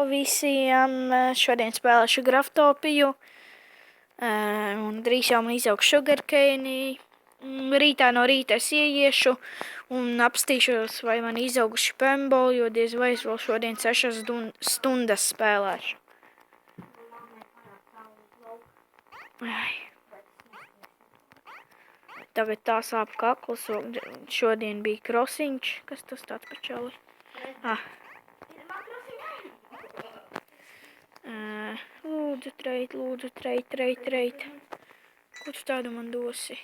visiem. Šodien spēlēšu Graftopiju. Un drīz jau man izaugs sugarcane. Rītā no rīta es ieiešu un apstīšos, vai man izauguši pemboli, jo diez vai es vēl šodien 6 stundas spēlēšu. Ai. Tagad tā sāp kakls, šodien bija krosiņš. Kas tas tāds par čali? Lūdzu, treit. Ko tu tādu man dosi?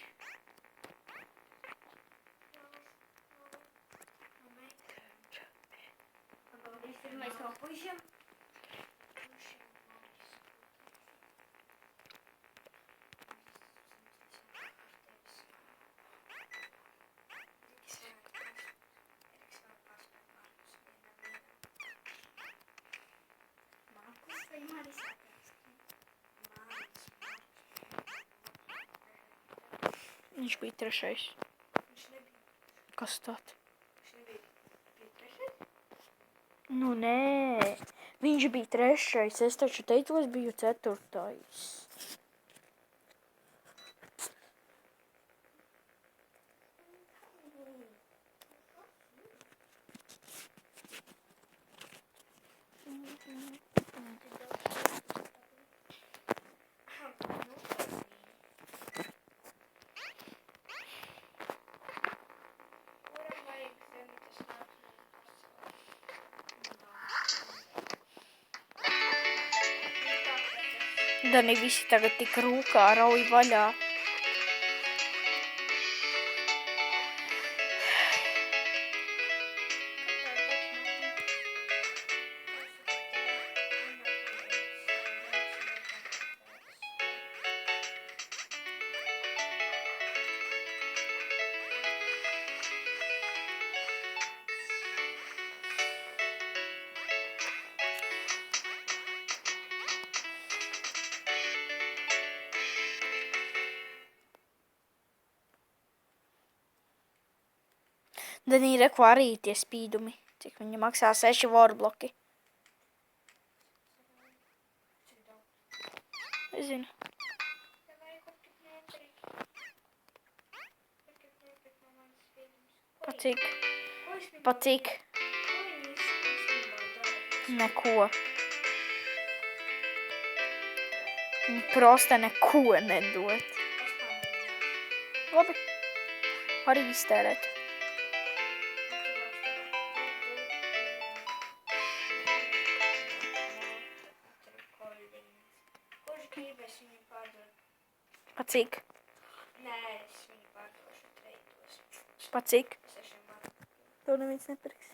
Viņš bija 3. Kas tāds? Nu nē, viņš bija 3. Es taču teicu, es biju 4. Dani visi tagad tik rūkā rauj vaļā. Danī, reku arī tie spīdumi, cik viņi maksā 6 vorbloki. Es zinu. Pa cik? Neko. Viņi prosta neko nedod. Labi. Arī iztērēt. Pa cik? Nē, es viņu pārdošu treidos. Pa cik? 6 To neviens nepirks.